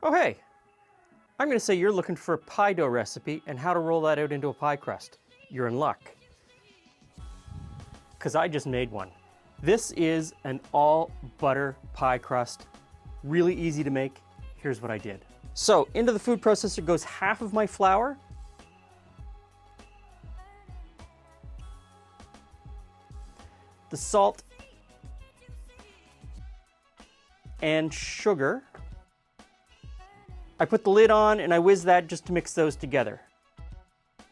Oh hey, I'm going to say you're looking for a pie dough recipe and how to roll that out into a pie crust. You're in luck, because I just made one. This is an all butter pie crust, really easy to make. Here's what I did. So into the food processor goes half of my flour, the salt and sugar. I put the lid on and I whiz that just to mix those together.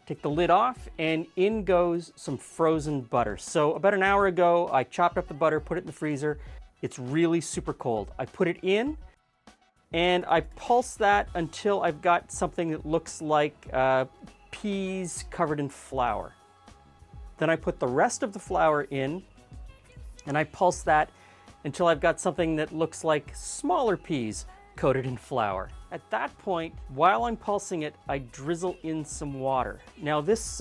Take the lid off and in goes some frozen butter. So about an hour ago, I chopped up the butter, put it in the freezer. It's really super cold. I put it in and I pulse that until I've got something that looks like peas covered in flour. Then I put the rest of the flour in and I pulse that until I've got something that looks like smaller peas coated in flour. At that point, while I'm pulsing it, I drizzle in some water. Now this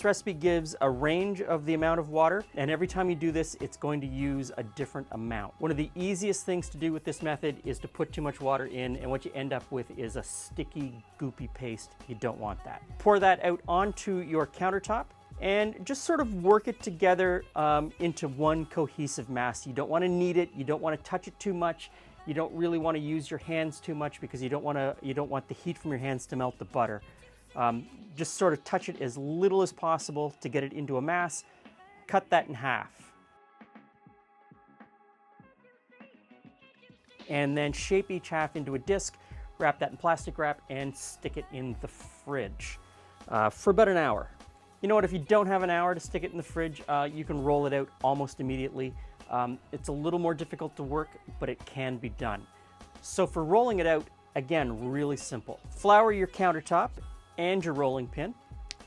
recipe gives a range of the amount of water, and every time you do this, it's going to use a different amount. One of the easiest things to do with this method is to put too much water in, and what you end up with is a sticky, goopy paste. You don't want that. Pour that out onto your countertop and just sort of work it together into one cohesive mass. You don't want to knead it, you don't want to touch it too much. You don't really want to use your hands too much because you don't want the heat from your hands to melt the butter. Just sort of touch it as little as possible to get it into a mass. Cut that in half. And then shape each half into a disc, wrap that in plastic wrap, and stick it in the fridge for about an hour. You know what, if you don't have an hour to stick it in the fridge, you can roll it out almost immediately. It's a little more difficult to work, but it can be done. So for rolling it out, again, really simple. Flour your countertop and your rolling pin.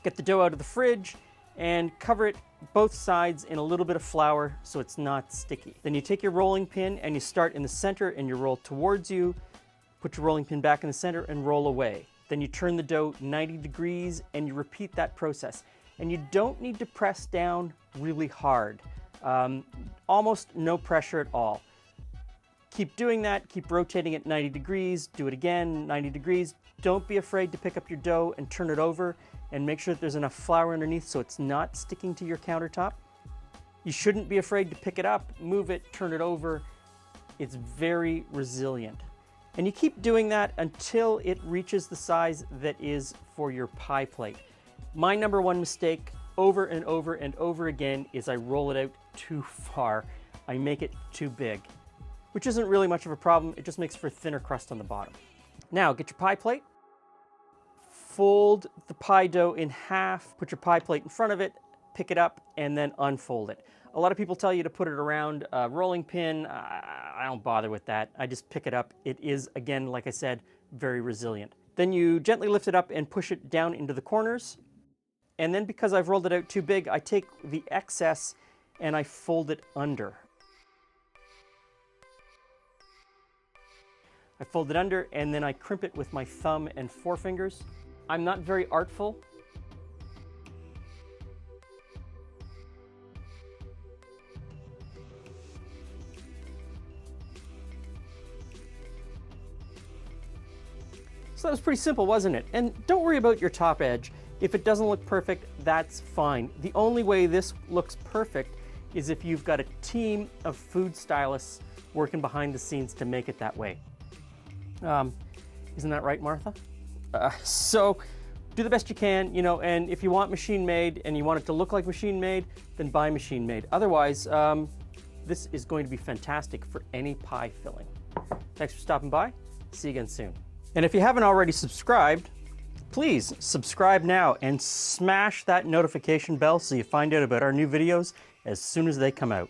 Get the dough out of the fridge and cover it both sides in a little bit of flour so it's not sticky. Then you take your rolling pin and you start in the center and you roll towards you, put your rolling pin back in the center and roll away. Then you turn the dough 90 degrees and you repeat that process. And you don't need to press down really hard. Almost no pressure at all. Keep doing that, keep rotating it 90 degrees, do it again, 90 degrees. Don't be afraid to pick up your dough and turn it over and make sure that there's enough flour underneath so it's not sticking to your countertop. You shouldn't be afraid to pick it up, move it, turn it over. It's very resilient. And you keep doing that until it reaches the size that is for your pie plate. My number one mistake over and over and over again is I roll it out too far. I make it too big, which isn't really much of a problem. It just makes for a thinner crust on the bottom. Now get your pie plate, fold the pie dough in half, put your pie plate in front of it, pick it up, and then unfold it. A lot of people tell you to put it around a rolling pin. I don't bother with that. I just pick it up. It is, again, like I said, very resilient. Then you gently lift it up and push it down into the corners. And then because I've rolled it out too big, I take the excess and I fold it under. I fold it under and then I crimp it with my thumb and forefingers. I'm not very artful. So that was pretty simple, wasn't it? And don't worry about your top edge. If it doesn't look perfect, that's fine. The only way this looks perfect is if you've got a team of food stylists working behind the scenes to make it that way. Isn't that right, Martha? So do the best you can, you know, and if you want machine made and you want it to look like machine made, then buy machine made. Otherwise, this is going to be fantastic for any pie filling. Thanks for stopping by. See you again soon. And if you haven't already subscribed, please subscribe now and smash that notification bell so you find out about our new videos as soon as they come out.